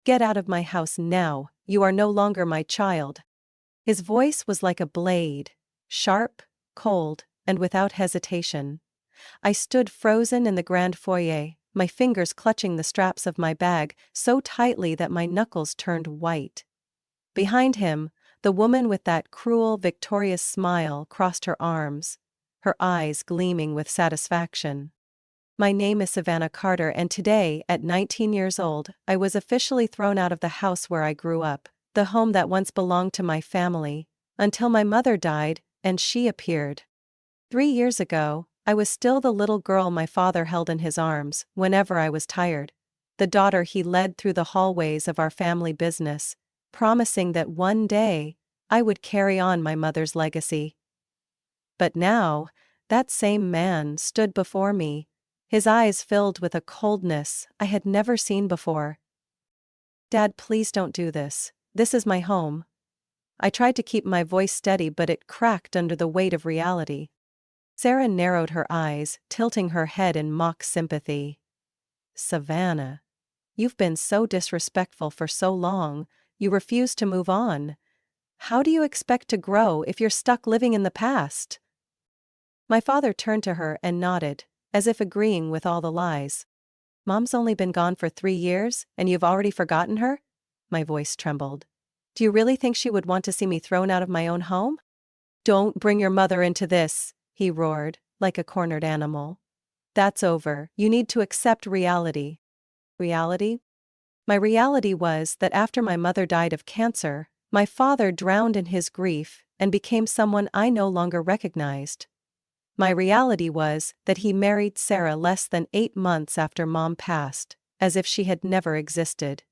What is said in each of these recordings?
Get out of my house now, you are no longer my child. His voice was like a blade, sharp, cold, and without hesitation. I stood frozen in the grand foyer, my fingers clutching the straps of my bag so tightly that my knuckles turned white. Behind him, the woman with that cruel, victorious smile crossed her arms, her eyes gleaming with satisfaction. My name is Savannah Carter, and today, at 19 years old, I was officially thrown out of the house where I grew up, the home that once belonged to my family, until my mother died, and she appeared. 3 years ago, I was still the little girl my father held in his arms whenever I was tired, the daughter he led through the hallways of our family business, promising that one day, I would carry on my mother's legacy. But now, that same man stood before me, his eyes filled with a coldness I had never seen before. "Dad, please don't do this. This is my home." I tried to keep my voice steady, but it cracked under the weight of reality. Sarah narrowed her eyes, tilting her head in mock sympathy. "Savannah, you've been so disrespectful for so long, you refuse to move on. How do you expect to grow if you're stuck living in the past?" My father turned to her and nodded, as if agreeing with all the lies. "Mom's only been gone for 3 years, and you've already forgotten her?" My voice trembled. "Do you really think she would want to see me thrown out of my own home?" "Don't bring your mother into this," he roared, like a cornered animal. "That's over. You need to accept reality." Reality? My reality was that after my mother died of cancer, my father drowned in his grief and became someone I no longer recognized. My reality was that he married Sarah less than 8 months after Mom passed, as if she had never existed.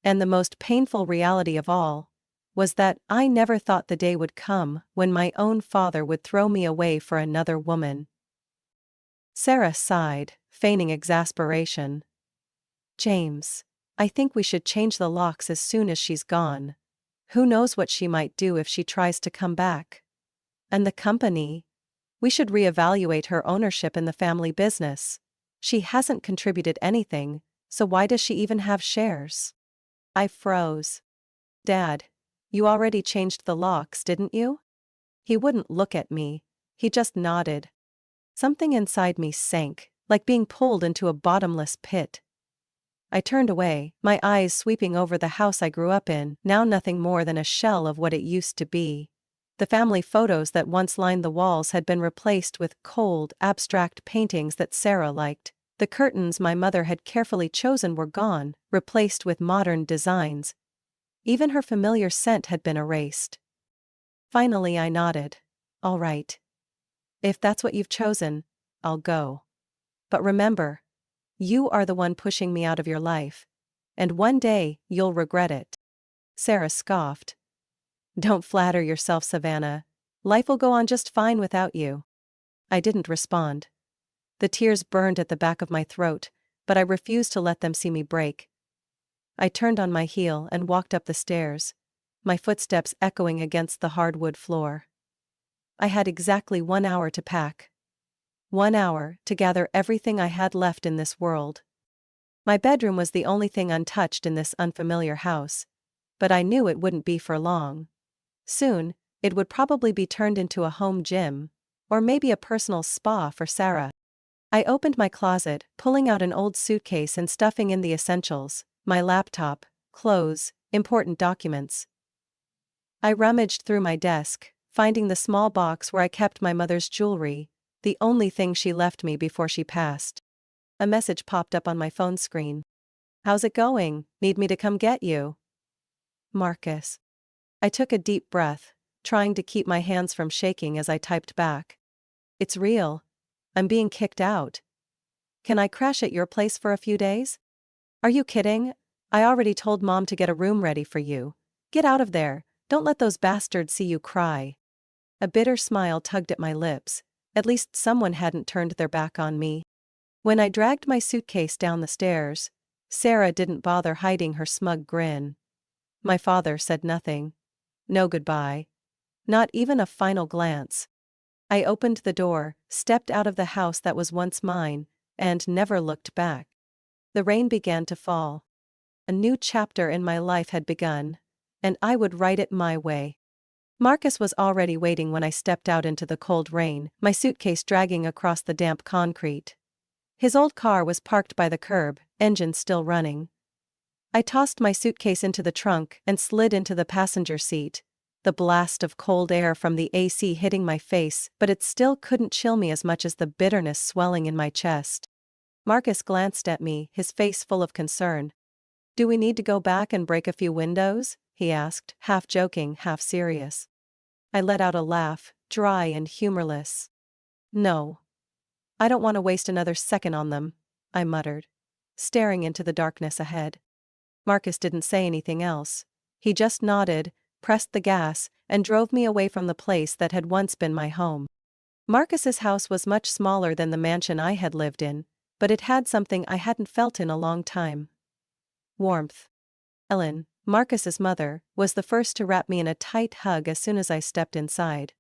And the most painful reality of all was that I never thought the day would come when my own father would throw me away for another woman. Sarah sighed, feigning exasperation. "James, I think we should change the locks as soon as she's gone. Who knows what she might do if she tries to come back? And the company? We should reevaluate her ownership in the family business. She hasn't contributed anything, so why does she even have shares?" I froze. "Dad, you already changed the locks, didn't you?" He wouldn't look at me, he just nodded. Something inside me sank, like being pulled into a bottomless pit. I turned away, my eyes sweeping over the house I grew up in, now nothing more than a shell of what it used to be. The family photos that once lined the walls had been replaced with cold, abstract paintings that Sarah liked. The curtains my mother had carefully chosen were gone, replaced with modern designs. Even her familiar scent had been erased. Finally I nodded. "All right. If that's what you've chosen, I'll go. But remember, you are the one pushing me out of your life. And one day, you'll regret it." Sarah scoffed. "Don't flatter yourself, Savannah. Life will go on just fine without you." I didn't respond. The tears burned at the back of my throat, but I refused to let them see me break. I turned on my heel and walked up the stairs, my footsteps echoing against the hardwood floor. I had exactly 1 hour to pack. 1 hour to gather everything I had left in this world. My bedroom was the only thing untouched in this unfamiliar house, but I knew it wouldn't be for long. Soon, it would probably be turned into a home gym, or maybe a personal spa for Sarah. I opened my closet, pulling out an old suitcase and stuffing in the essentials: my laptop, clothes, important documents. I rummaged through my desk, finding the small box where I kept my mother's jewelry, the only thing she left me before she passed. A message popped up on my phone screen. "How's it going? Need me to come get you?" Marcus. I took a deep breath, trying to keep my hands from shaking as I typed back. "It's real. I'm being kicked out. Can I crash at your place for a few days?" "Are you kidding? I already told Mom to get a room ready for you. Get out of there. Don't let those bastards see you cry." A bitter smile tugged at my lips. At least someone hadn't turned their back on me. When I dragged my suitcase down the stairs, Sarah didn't bother hiding her smug grin. My father said nothing. No goodbye. Not even a final glance. I opened the door, stepped out of the house that was once mine, and never looked back. The rain began to fall. a new chapter in my life had begun, and I would write it my way. Marcus was already waiting when I stepped out into the cold rain, my suitcase dragging across the damp concrete. His old car was parked by the curb, engine still running. I tossed my suitcase into the trunk and slid into the passenger seat, the blast of cold air from the AC hitting my face, but it still couldn't chill me as much as the bitterness swelling in my chest. Marcus glanced at me, his face full of concern. "Do we need to go back and break a few windows?" he asked, half joking, half serious. I let out a laugh, dry and humorless. "No. I don't want to waste another second on them," I muttered, staring into the darkness ahead. Marcus didn't say anything else. He just nodded, pressed the gas, and drove me away from the place that had once been my home. Marcus's house was much smaller than the mansion I had lived in, but it had something I hadn't felt in a long time. Warmth. Ellen, Marcus's mother, was the first to wrap me in a tight hug as soon as I stepped inside.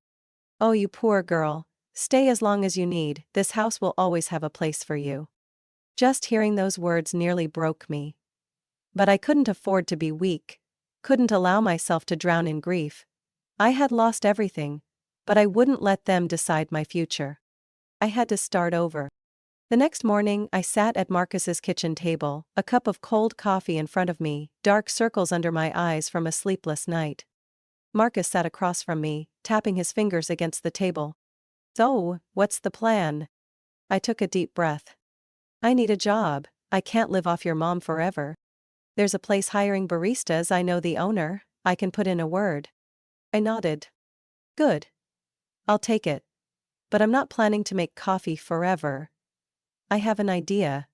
"Oh, you poor girl. Stay as long as you need, this house will always have a place for you." Just hearing those words nearly broke me. But I couldn't afford to be weak, couldn't allow myself to drown in grief. I had lost everything, but I wouldn't let them decide my future. I had to start over. The next morning, I sat at Marcus's kitchen table, a cup of cold coffee in front of me, dark circles under my eyes from a sleepless night. Marcus sat across from me, tapping his fingers against the table. "So, what's the plan?" I took a deep breath. "I need a job. I can't live off your mom forever. There's a place hiring baristas, I know the owner, I can put in a word." I nodded. "Good. I'll take it. But I'm not planning to make coffee forever. I have an idea."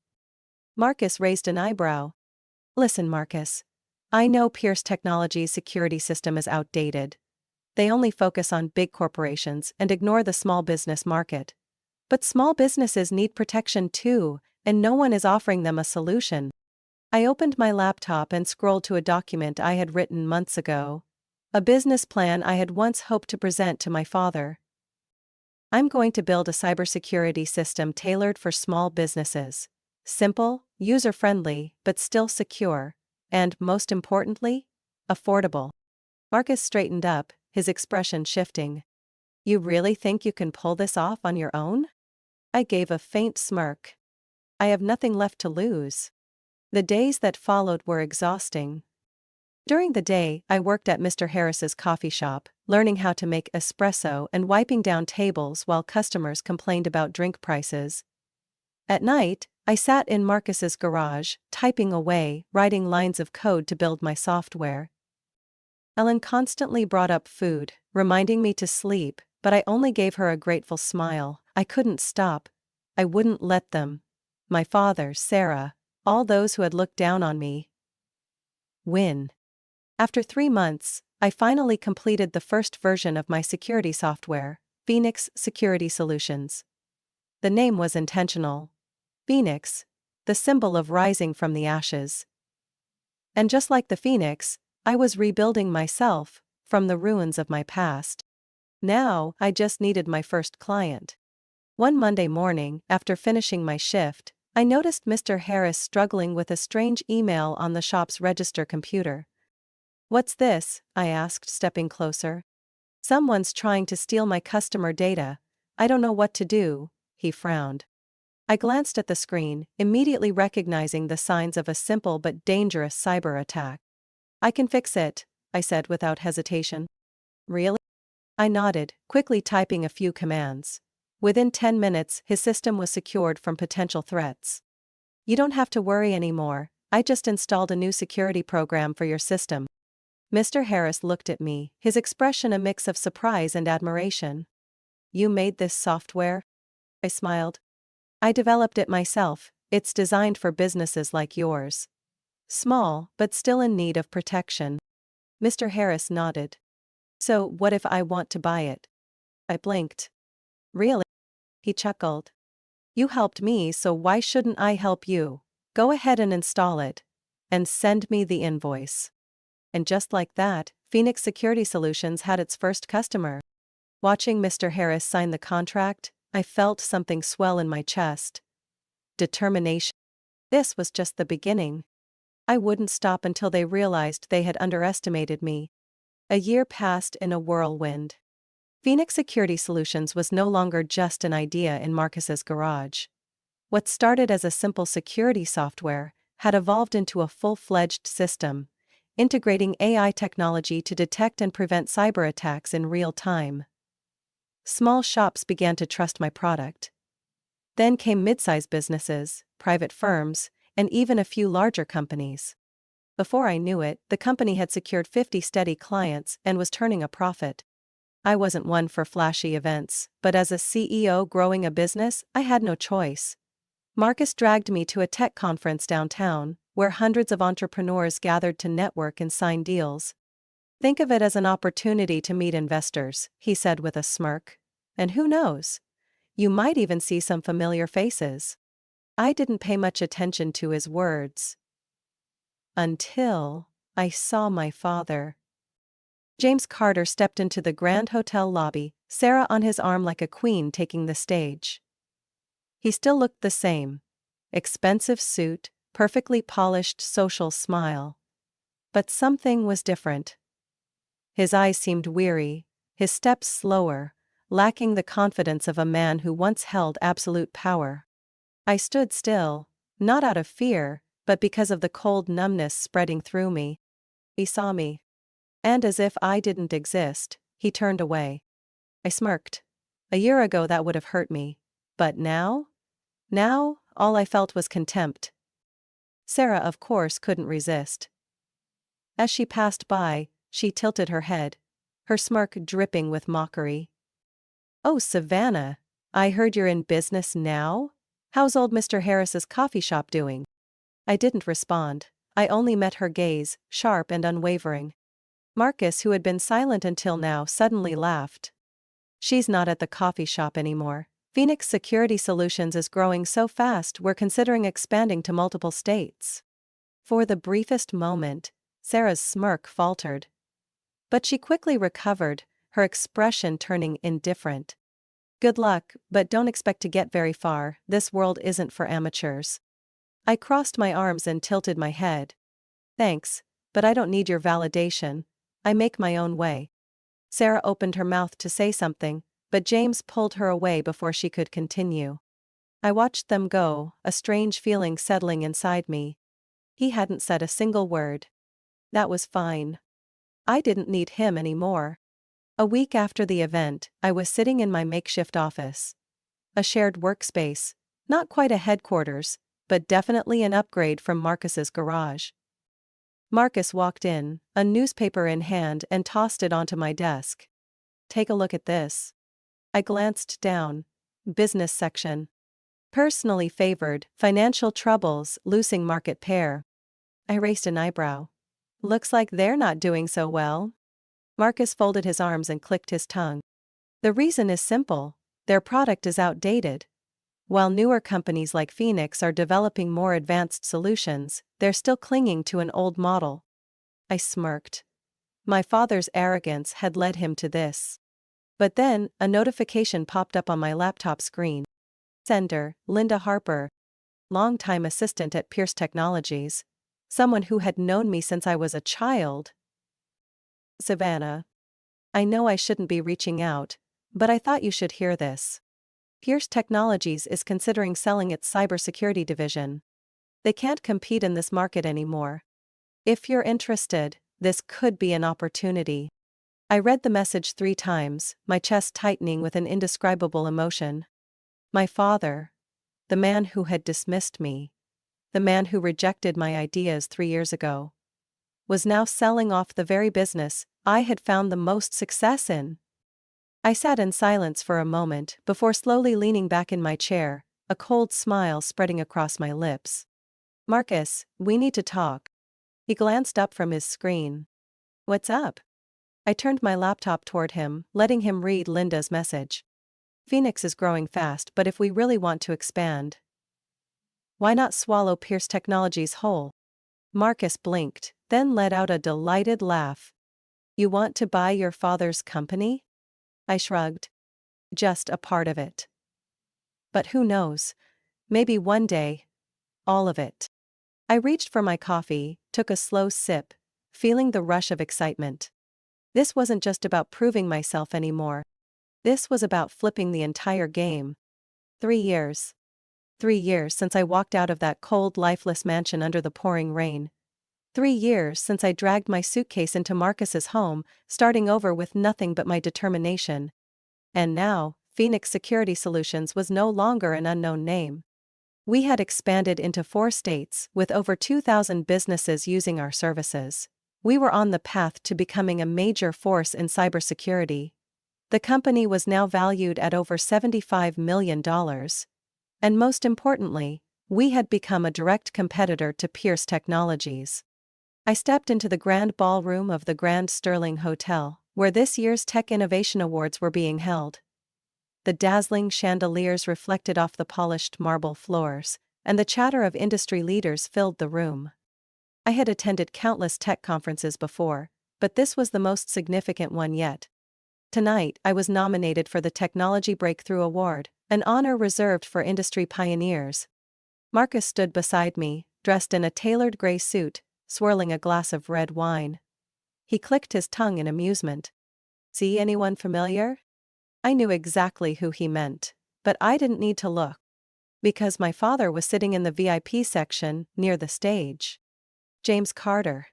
Marcus raised an eyebrow. "Listen, Marcus. I know Pierce Technologies' security system is outdated. They only focus on big corporations and ignore the small business market. But small businesses need protection too, and no one is offering them a solution." I opened my laptop and scrolled to a document I had written months ago. A business plan I had once hoped to present to my father. "I'm going to build a cybersecurity system tailored for small businesses. Simple, user-friendly, but still secure, and, most importantly, affordable." Marcus straightened up, his expression shifting. "You really think you can pull this off on your own?" I gave a faint smirk. I have nothing left to lose. The days that followed were exhausting. During the day, I worked at Mr. Harris's coffee shop, learning how to make espresso and wiping down tables while customers complained about drink prices. At night, I sat in Marcus's garage, typing away, writing lines of code to build my software. Ellen constantly brought up food, reminding me to sleep, but I only gave her a grateful smile. I couldn't stop. I wouldn't let them. My father, Sarah, all those who had looked down on me. Win. After 3 months, I finally completed the first version of my security software, Phoenix Security Solutions. The name was intentional. Phoenix, the symbol of rising from the ashes. And just like the phoenix, I was rebuilding myself, from the ruins of my past. Now, I just needed my first client. One Monday morning, after finishing my shift, I noticed Mr. Harris struggling with a strange email on the shop's register computer. "What's this?" I asked, stepping closer. "Someone's trying to steal my customer data. I don't know what to do," he frowned. I glanced at the screen, immediately recognizing the signs of a simple but dangerous cyber attack. "I can fix it," I said without hesitation. "Really?" I nodded, quickly typing a few commands. Within 10 minutes, his system was secured from potential threats. "You don't have to worry anymore, I just installed a new security program for your system." Mr. Harris looked at me, his expression a mix of surprise and admiration. "You made this software?" I smiled. "I developed it myself, it's designed for businesses like yours. Small, but still in need of protection." Mr. Harris nodded. "So, what if I want to buy it?" I blinked. "Really?" He chuckled. "You helped me, so why shouldn't I help you? Go ahead and install it. And send me the invoice." And just like that, Phoenix Security Solutions had its first customer. Watching Mr. Harris sign the contract, I felt something swell in my chest. Determination. This was just the beginning. I wouldn't stop until they realized they had underestimated me. A year passed in a whirlwind. Phoenix Security Solutions was no longer just an idea in Marcus's garage. What started as a simple security software had evolved into a full-fledged system, integrating AI technology to detect and prevent cyber attacks in real time. Small shops began to trust my product. Then came mid-sized businesses, private firms, and even a few larger companies. Before I knew it, the company had secured 50 steady clients and was turning a profit. I wasn't one for flashy events, but as a CEO growing a business, I had no choice. Marcus dragged me to a tech conference downtown, where hundreds of entrepreneurs gathered to network and sign deals. "Think of it as an opportunity to meet investors," he said with a smirk. "And who knows? You might even see some familiar faces." I didn't pay much attention to his words. Until I saw my father. James Carter stepped into the Grand Hotel lobby, Sarah on his arm like a queen taking the stage. He still looked the same. Expensive suit, perfectly polished social smile. But something was different. His eyes seemed weary, his steps slower, lacking the confidence of a man who once held absolute power. I stood still, not out of fear, but because of the cold numbness spreading through me. He saw me. And as if I didn't exist, he turned away. I smirked. A year ago that would have hurt me. But now? Now, all I felt was contempt. Sarah, of course, couldn't resist. As she passed by, she tilted her head, her smirk dripping with mockery. "Oh, Savannah, I heard you're in business now? How's old Mr. Harris's coffee shop doing?" I didn't respond. I only met her gaze, sharp and unwavering. Marcus, who had been silent until now, suddenly laughed. "She's not at the coffee shop anymore. Phoenix Security Solutions is growing so fast we're considering expanding to multiple states." For the briefest moment, Sarah's smirk faltered. But she quickly recovered, her expression turning indifferent. "Good luck, but don't expect to get very far. This world isn't for amateurs." I crossed my arms and tilted my head. "Thanks, but I don't need your validation. I make my own way." Sarah opened her mouth to say something, but James pulled her away before she could continue. I watched them go, a strange feeling settling inside me. He hadn't said a single word. That was fine. I didn't need him anymore. A week after the event, I was sitting in my makeshift office. A shared workspace, not quite a headquarters, but definitely an upgrade from Marcus's garage. Marcus walked in, a newspaper in hand, and tossed it onto my desk. "Take a look at this." I glanced down. Business section. "Personally favored, financial troubles, losing market pair." I raised an eyebrow. "Looks like they're not doing so well." Marcus folded his arms and clicked his tongue. "The reason is simple. Their product is outdated. While newer companies like Phoenix are developing more advanced solutions, they're still clinging to an old model." I smirked. My father's arrogance had led him to this. But then, a notification popped up on my laptop screen. Sender, Linda Harper, longtime assistant at Pierce Technologies. Someone who had known me since I was a child. "Savannah, I know I shouldn't be reaching out, but I thought you should hear this. Pierce Technologies is considering selling its cybersecurity division. They can't compete in this market anymore. If you're interested, this could be an opportunity." I read the message 3 times, my chest tightening with an indescribable emotion. My father, the man who had dismissed me, the man who rejected my ideas 3 years ago, was now selling off the very business I had found the most success in. I sat in silence for a moment before slowly leaning back in my chair, a cold smile spreading across my lips. "Marcus, we need to talk." He glanced up from his screen. "What's up?" I turned my laptop toward him, letting him read Linda's message. "Phoenix is growing fast, but if we really want to expand, why not swallow Pierce Technologies whole?" Marcus blinked, then let out a delighted laugh. "You want to buy your father's company?" I shrugged. "Just a part of it. But who knows? Maybe one day, all of it." I reached for my coffee, took a slow sip, feeling the rush of excitement. This wasn't just about proving myself anymore. This was about flipping the entire game. 3 years. 3 years since I walked out of that cold, lifeless mansion under the pouring rain. 3 years since I dragged my suitcase into Marcus's home, starting over with nothing but my determination. And now, Phoenix Security Solutions was no longer an unknown name. We had expanded into 4 states, with over 2,000 businesses using our services. We were on the path to becoming a major force in cybersecurity. The company was now valued at over $75 million. And most importantly, we had become a direct competitor to Pierce Technologies. I stepped into the grand ballroom of the Grand Sterling Hotel, where this year's Tech Innovation Awards were being held. The dazzling chandeliers reflected off the polished marble floors, and the chatter of industry leaders filled the room. I had attended countless tech conferences before, but this was the most significant one yet. Tonight, I was nominated for the Technology Breakthrough Award, an honor reserved for industry pioneers. Marcus stood beside me, dressed in a tailored gray suit, swirling a glass of red wine. He clicked his tongue in amusement. "See anyone familiar?" I knew exactly who he meant, but I didn't need to look. Because my father was sitting in the VIP section, near the stage. James Carter.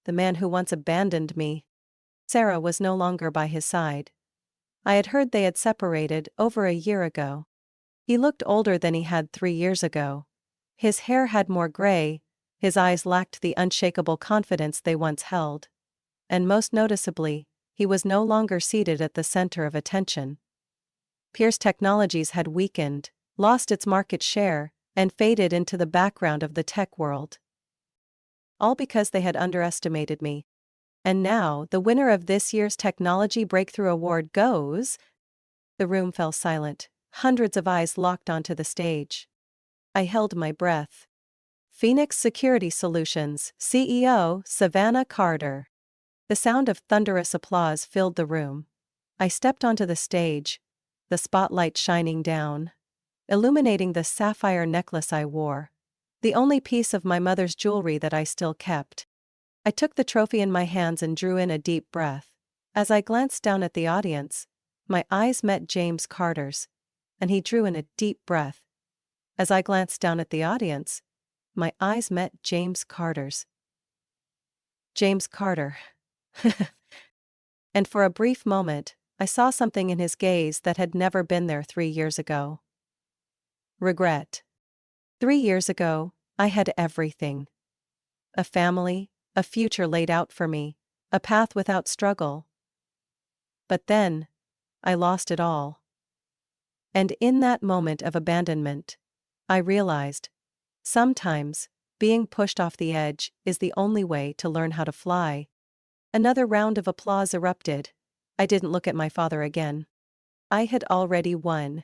The man who once abandoned me. Sarah was no longer by his side. I had heard they had separated over a year ago. He looked older than he had 3 years ago. His hair had more gray, his eyes lacked the unshakable confidence they once held. And most noticeably, he was no longer seated at the center of attention. Pierce Technologies had weakened, lost its market share, and faded into the background of the tech world. All because they had underestimated me. And now, the winner of this year's Technology Breakthrough Award goes. The room fell silent, hundreds of eyes locked onto the stage. I held my breath. Phoenix Security Solutions, CEO, Savannah Carter. The sound of thunderous applause filled the room. I stepped onto the stage, the spotlight shining down, illuminating the sapphire necklace I wore, the only piece of my mother's jewelry that I still kept. I took the trophy in my hands and drew in a deep breath. As I glanced down at the audience, my eyes met James Carter's, and he drew in a deep breath. As I glanced down at the audience, my eyes met James Carter's. James Carter. And for a brief moment, I saw something in his gaze that had never been there 3 years ago. Regret. 3 years ago, I had everything. A family, a future laid out for me, a path without struggle. But then, I lost it all. And in that moment of abandonment, I realized, sometimes, being pushed off the edge is the only way to learn how to fly. Another round of applause erupted. I didn't look at my father again. I had already won.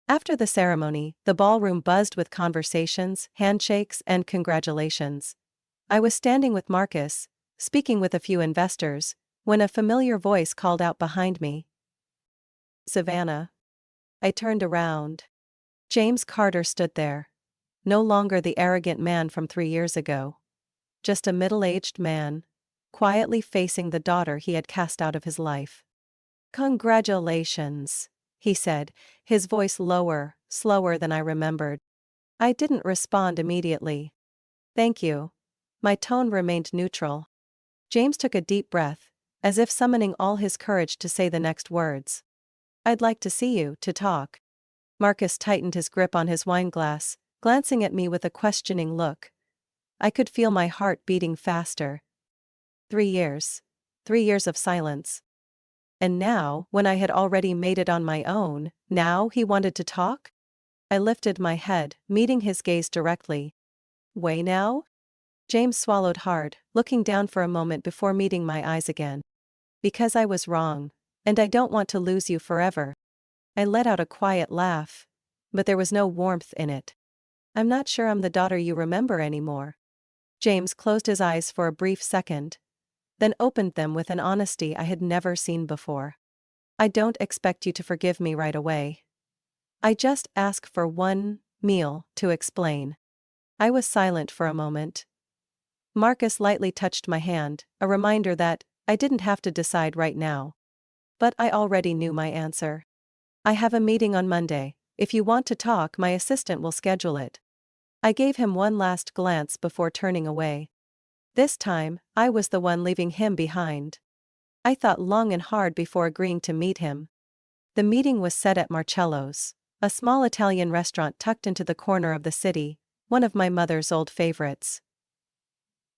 After the ceremony, the ballroom buzzed with conversations, handshakes, and congratulations. I was standing with Marcus, speaking with a few investors, when a familiar voice called out behind me. "Savannah." I turned around. James Carter stood there. No longer the arrogant man from 3 years ago. Just a middle-aged man, quietly facing the daughter he had cast out of his life. "Congratulations," he said, his voice lower, slower than I remembered. I didn't respond immediately. "Thank you." My tone remained neutral. James took a deep breath, as if summoning all his courage to say the next words. "I'd like to see you, to talk." Marcus tightened his grip on his wineglass, glancing at me with a questioning look. I could feel my heart beating faster. 3 years. 3 years of silence. And now, when I had already made it on my own, now he wanted to talk? I lifted my head, meeting his gaze directly. "Way now?" James swallowed hard, looking down for a moment before meeting my eyes again. "Because I was wrong. And I don't want to lose you forever." I let out a quiet laugh. But there was no warmth in it. "I'm not sure I'm the daughter you remember anymore." James closed his eyes for a brief second, then opened them with an honesty I had never seen before. "I don't expect you to forgive me right away. I just ask for one meal to explain." I was silent for a moment. Marcus lightly touched my hand, a reminder that I didn't have to decide right now. But I already knew my answer. I have a meeting on Monday. If you want to talk, my assistant will schedule it. I gave him one last glance before turning away. This time, I was the one leaving him behind. I thought long and hard before agreeing to meet him. The meeting was set at Marcello's, a small Italian restaurant tucked into the corner of the city, one of my mother's old favorites.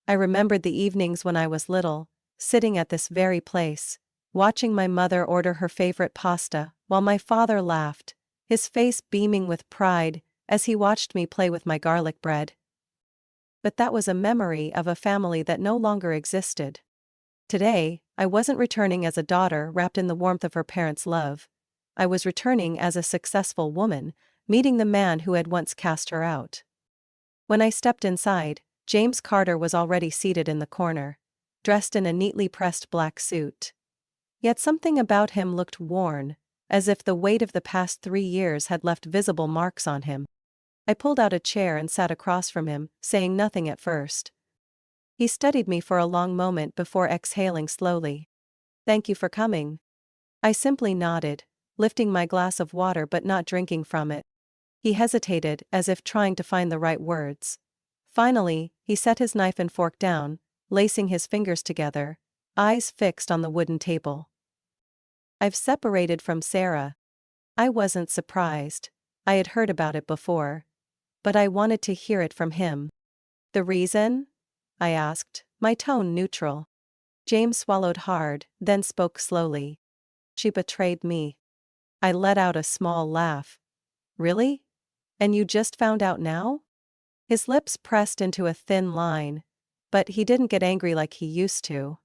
I remembered the evenings when I was little, sitting at this very place, watching my mother order her favorite pasta, while my father laughed, his face beaming with pride as he watched me play with my garlic bread. But that was a memory of a family that no longer existed. Today, I wasn't returning as a daughter wrapped in the warmth of her parents' love. I was returning as a successful woman, meeting the man who had once cast her out. When I stepped inside, James Carter was already seated in the corner, dressed in a neatly pressed black suit. Yet something about him looked worn, as if the weight of the past 3 years had left visible marks on him. I pulled out a chair and sat across from him, saying nothing at first. He studied me for a long moment before exhaling slowly. "Thank you for coming." I simply nodded, lifting my glass of water but not drinking from it. He hesitated, as if trying to find the right words. Finally, he set his knife and fork down, lacing his fingers together, eyes fixed on the wooden table. "I've separated from Sarah." I wasn't surprised. I had heard about it before. But I wanted to hear it from him. "The reason?" I asked, my tone neutral. James swallowed hard, then spoke slowly. "She betrayed me." I let out a small laugh. "Really? And you just found out now?" His lips pressed into a thin line, but he didn't get angry like he used to.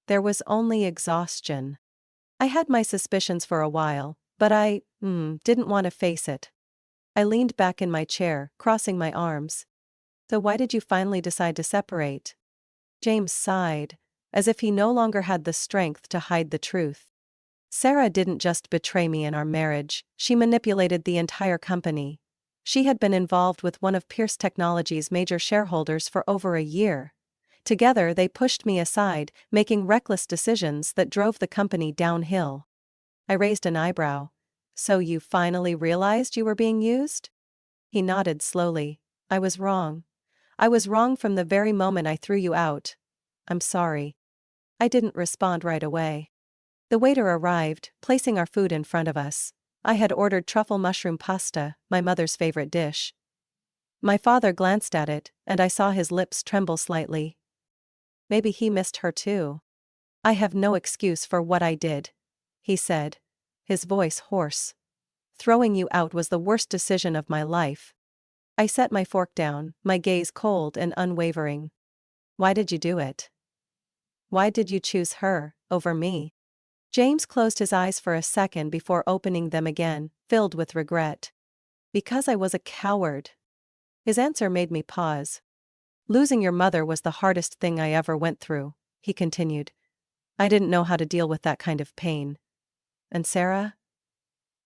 There was only exhaustion. I had my suspicions for a while, but I didn't want to face it. I leaned back in my chair, crossing my arms. "So why did you finally decide to separate?" James sighed, as if he no longer had the strength to hide the truth. "Sarah didn't just betray me in our marriage, she manipulated the entire company. She had been involved with one of Pierce Technologies' major shareholders for over a year. Together they pushed me aside, making reckless decisions that drove the company downhill." I raised an eyebrow. "So you finally realized you were being used?" He nodded slowly. "I was wrong. I was wrong from the very moment I threw you out. I'm sorry." I didn't respond right away. The waiter arrived, placing our food in front of us. I had ordered truffle mushroom pasta, my mother's favorite dish. My father glanced at it, and I saw his lips tremble slightly. Maybe he missed her too. "I have no excuse for what I did," he said, his voice hoarse. "Throwing you out was the worst decision of my life." I set my fork down, my gaze cold and unwavering. "Why did you do it? Why did you choose her over me?" James closed his eyes for a second before opening them again, filled with regret. "Because I was a coward." His answer made me pause. "Losing your mother was the hardest thing I ever went through," he continued. "I didn't know how to deal with that kind of pain. And Sarah?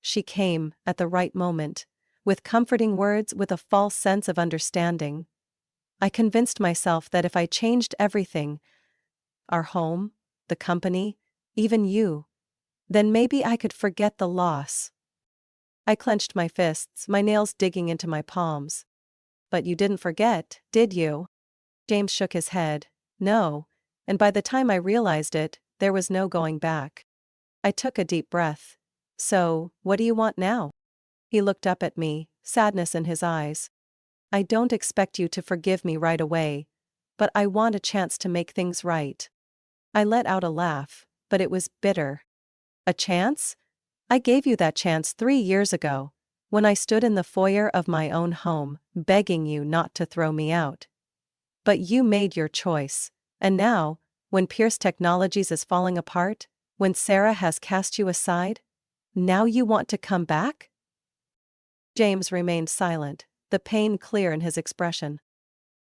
She came, at the right moment, with comforting words, with a false sense of understanding. I convinced myself that if I changed everything, our home, the company, even you, then maybe I could forget the loss." I clenched my fists, my nails digging into my palms. "But you didn't forget, did you?" James shook his head. "No, and by the time I realized it, there was no going back." I took a deep breath. "So, what do you want now?" He looked up at me, sadness in his eyes. "I don't expect you to forgive me right away, but I want a chance to make things right." I let out a laugh, but it was bitter. "A chance? I gave you that chance 3 years ago, when I stood in the foyer of my own home, begging you not to throw me out. But you made your choice, and now, when Pierce Technologies is falling apart, when Sarah has cast you aside, now you want to come back?" James remained silent, the pain clear in his expression.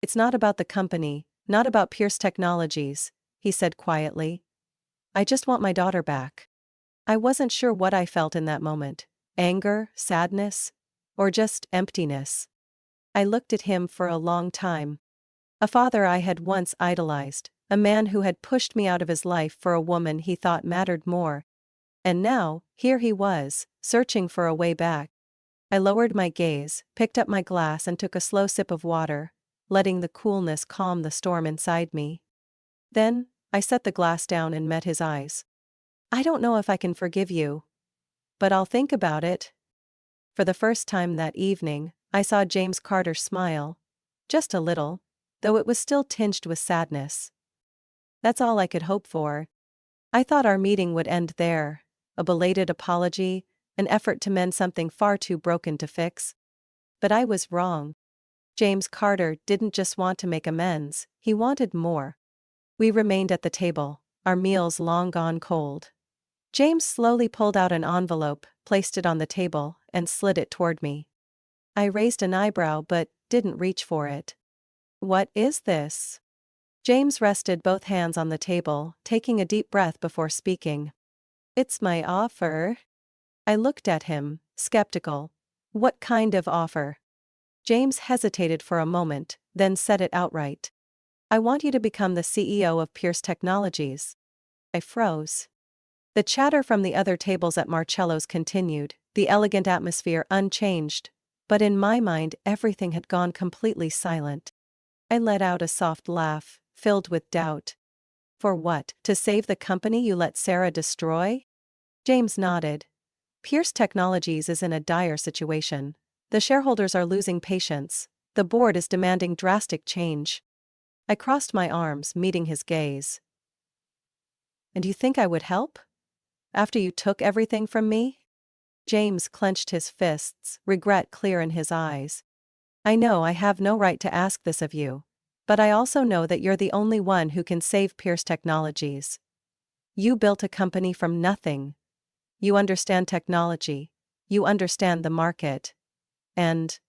"It's not about the company, not about Pierce Technologies," he said quietly. "I just want my daughter back." I wasn't sure what I felt in that moment: anger, sadness, or just emptiness. I looked at him for a long time. A father I had once idolized, a man who had pushed me out of his life for a woman he thought mattered more. And now, here he was, searching for a way back. I lowered my gaze, picked up my glass and took a slow sip of water, letting the coolness calm the storm inside me. Then, I set the glass down and met his eyes. I don't know if I can forgive you, but I'll think about it. For the first time that evening, I saw James Carter smile. Just a little, though it was still tinged with sadness. That's all I could hope for. I thought our meeting would end there, a belated apology, an effort to mend something far too broken to fix. But I was wrong. James Carter didn't just want to make amends, he wanted more. We remained at the table, our meals long gone cold. James slowly pulled out an envelope, placed it on the table, and slid it toward me. I raised an eyebrow but didn't reach for it. What is this? James rested both hands on the table, taking a deep breath before speaking. It's my offer. I looked at him, skeptical. What kind of offer? James hesitated for a moment, then said it outright. I want you to become the CEO of Pierce Technologies. I froze. The chatter from the other tables at Marcello's continued, the elegant atmosphere unchanged, but in my mind everything had gone completely silent. I let out a soft laugh, filled with doubt. For what, to save the company you let Sarah destroy? James nodded. Pierce Technologies is in a dire situation. The shareholders are losing patience. The board is demanding drastic change. I crossed my arms, meeting his gaze. And you think I would help? After you took everything from me? James clenched his fists, regret clear in his eyes. I know I have no right to ask this of you, but I also know that you're the only one who can save Pierce Technologies. You built a company from nothing. You understand technology. You understand the market. And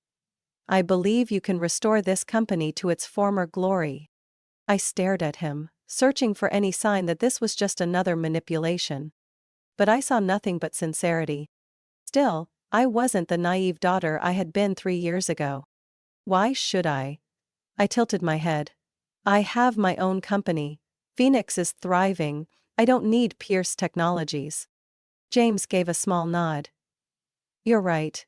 I believe you can restore this company to its former glory. I stared at him, searching for any sign that this was just another manipulation. But I saw nothing but sincerity. Still, I wasn't the naive daughter I had been 3 years ago. Why should I? I tilted my head. I have my own company. Phoenix is thriving. I don't need Pierce Technologies. James gave a small nod. You're right.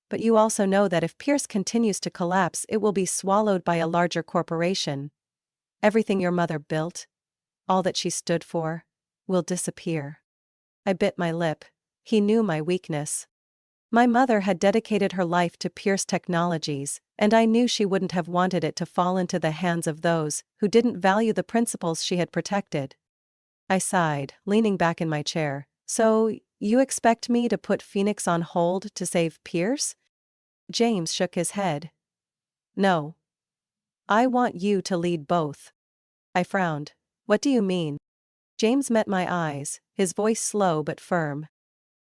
But you also know that if Pierce continues to collapse, it will be swallowed by a larger corporation. Everything your mother built, all that she stood for, will disappear. I bit my lip. He knew my weakness. My mother had dedicated her life to Pierce Technologies, and I knew she wouldn't have wanted it to fall into the hands of those who didn't value the principles she had protected. I sighed, leaning back in my chair. So, you expect me to put Phoenix on hold to save Pierce? James shook his head. No. I want you to lead both. I frowned. What do you mean? James met my eyes, his voice slow but firm.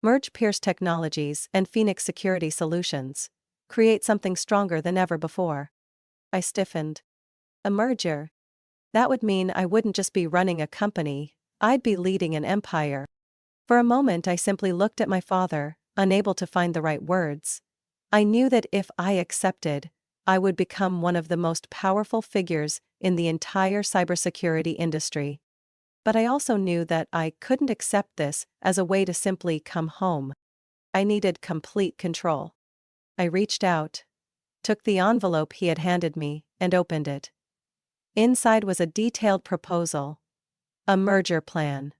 Merge Pierce Technologies and Phoenix Security Solutions. Create something stronger than ever before. I stiffened. A merger? That would mean I wouldn't just be running a company, I'd be leading an empire. For a moment I simply looked at my father, unable to find the right words. I knew that if I accepted, I would become one of the most powerful figures in the entire cybersecurity industry. But I also knew that I couldn't accept this as a way to simply come home. I needed complete control. I reached out, took the envelope he had handed me, and opened it. Inside was a detailed proposal. A merger plan.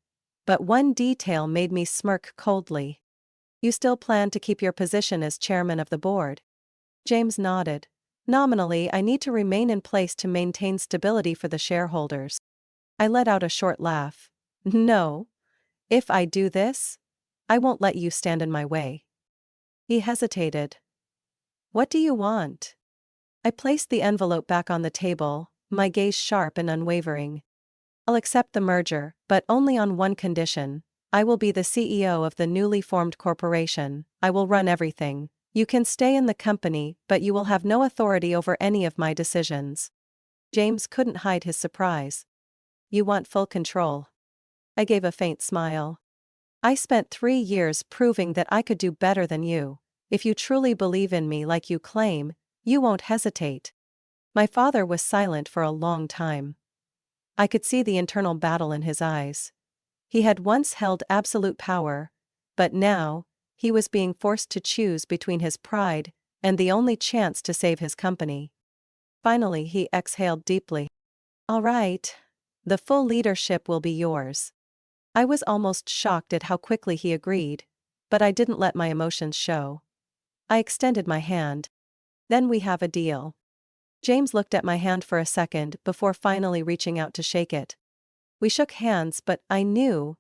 But one detail made me smirk coldly. You still plan to keep your position as chairman of the board? James nodded. Nominally, I need to remain in place to maintain stability for the shareholders. I let out a short laugh. No. If I do this, I won't let you stand in my way. He hesitated. What do you want? I placed the envelope back on the table, my gaze sharp and unwavering. I'll accept the merger, but only on one condition. I will be the CEO of the newly formed corporation. I will run everything. You can stay in the company, but you will have no authority over any of my decisions. James couldn't hide his surprise. You want full control. I gave a faint smile. I spent 3 years proving that I could do better than you. If you truly believe in me like you claim, You won't hesitate. My father was silent for a long time. I could see the internal battle in his eyes. He had once held absolute power, but now, he was being forced to choose between his pride and the only chance to save his company. Finally, he exhaled deeply. All right. The full leadership will be yours. I was almost shocked at how quickly he agreed, but I didn't let my emotions show. I extended my hand. Then we have a deal. James looked at my hand for a second before finally reaching out to shake it. We shook hands, but I knew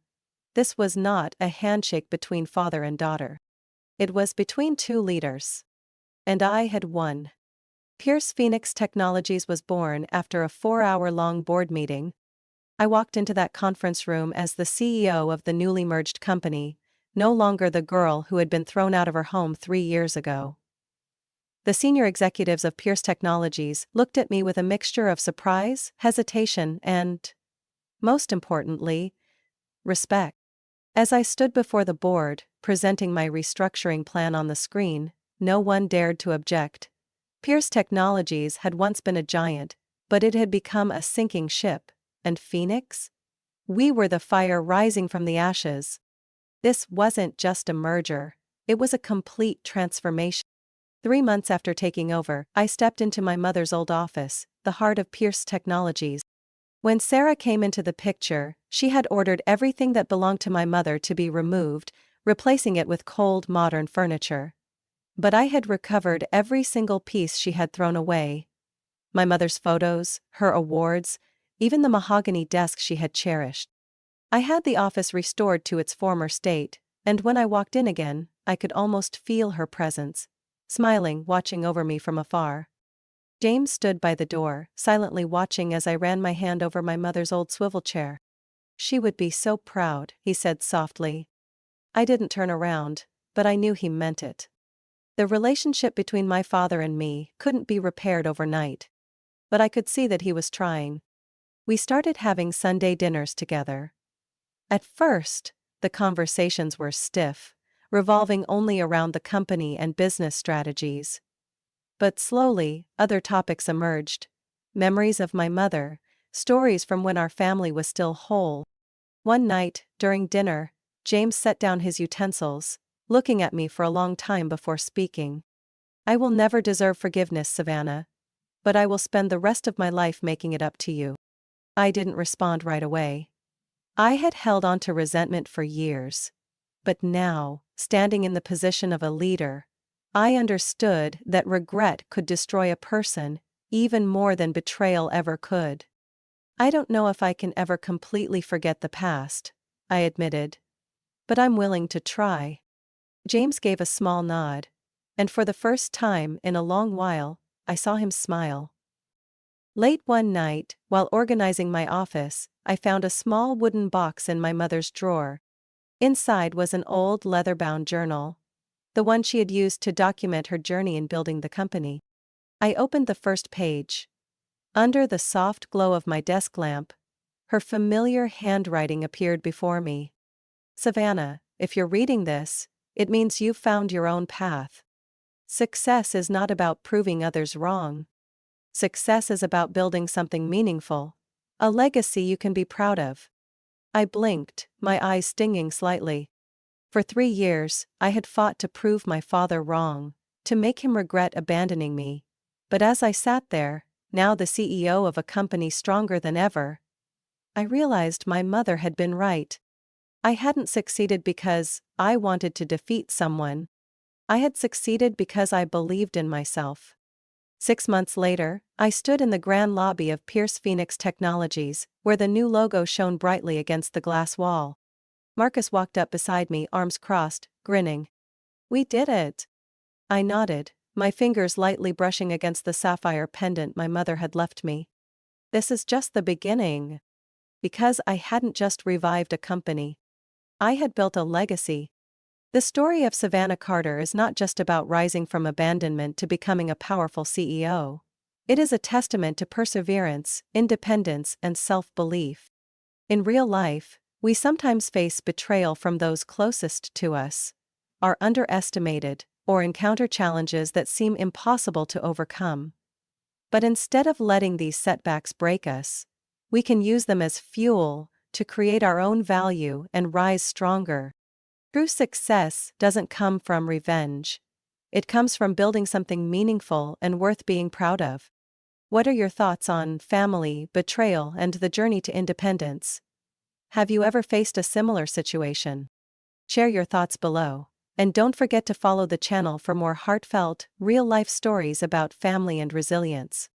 this was not a handshake between father and daughter. It was between two leaders. And I had won. Pierce Phoenix Technologies was born after a 4-hour-long board meeting. I walked into that conference room as the CEO of the newly merged company, no longer the girl who had been thrown out of her home 3 years ago. The senior executives of Pierce Technologies looked at me with a mixture of surprise, hesitation, and, most importantly, respect. As I stood before the board, presenting my restructuring plan on the screen, no one dared to object. Pierce Technologies had once been a giant, but it had become a sinking ship, and Phoenix? We were the fire rising from the ashes. This wasn't just a merger, it was a complete transformation. 3 months after taking over, I stepped into my mother's old office, the heart of Pierce Technologies. When Sarah came into the picture, she had ordered everything that belonged to my mother to be removed, replacing it with cold modern furniture. But I had recovered every single piece she had thrown away. My mother's photos, her awards, even the mahogany desk she had cherished. I had the office restored to its former state, and when I walked in again, I could almost feel her presence, smiling, watching over me from afar. James stood by the door, silently watching as I ran my hand over my mother's old swivel chair. She would be so proud, he said softly. I didn't turn around, but I knew he meant it. The relationship between my father and me couldn't be repaired overnight. But I could see that he was trying. We started having Sunday dinners together. At first, the conversations were stiff, revolving only around the company and business strategies. But slowly, other topics emerged. Memories of my mother, stories from when our family was still whole. One night, during dinner, James set down his utensils, looking at me for a long time before speaking. I will never deserve forgiveness, Savannah. But I will spend the rest of my life making it up to you. I didn't respond right away. I had held on to resentment for years. But now, standing in the position of a leader, I understood that regret could destroy a person, even more than betrayal ever could. I don't know if I can ever completely forget the past, I admitted. But I'm willing to try. James gave a small nod, and for the first time in a long while, I saw him smile. Late one night, while organizing my office, I found a small wooden box in my mother's drawer. Inside was an old leather-bound journal, the one she had used to document her journey in building the company. I opened the first page. Under the soft glow of my desk lamp, her familiar handwriting appeared before me. Savannah, if you're reading this, it means you've found your own path. Success is not about proving others wrong. Success is about building something meaningful, a legacy you can be proud of. I blinked, my eyes stinging slightly. For 3 years, I had fought to prove my father wrong, to make him regret abandoning me. But as I sat there, now the CEO of a company stronger than ever, I realized my mother had been right. I hadn't succeeded because I wanted to defeat someone. I had succeeded because I believed in myself. 6 months later, I stood in the grand lobby of Pierce Phoenix Technologies, where the new logo shone brightly against the glass wall. Marcus walked up beside me, arms crossed, grinning. We did it. I nodded, my fingers lightly brushing against the sapphire pendant my mother had left me. This is just the beginning. Because I hadn't just revived a company. I had built a legacy. The story of Savannah Carter is not just about rising from abandonment to becoming a powerful CEO. It is a testament to perseverance, independence, and self-belief. In real life, we sometimes face betrayal from those closest to us, are underestimated, or encounter challenges that seem impossible to overcome. But instead of letting these setbacks break us, we can use them as fuel to create our own value and rise stronger. True success doesn't come from revenge. It comes from building something meaningful and worth being proud of. What are your thoughts on family, betrayal, and the journey to independence? Have you ever faced a similar situation? Share your thoughts below. And don't forget to follow the channel for more heartfelt, real-life stories about family and resilience.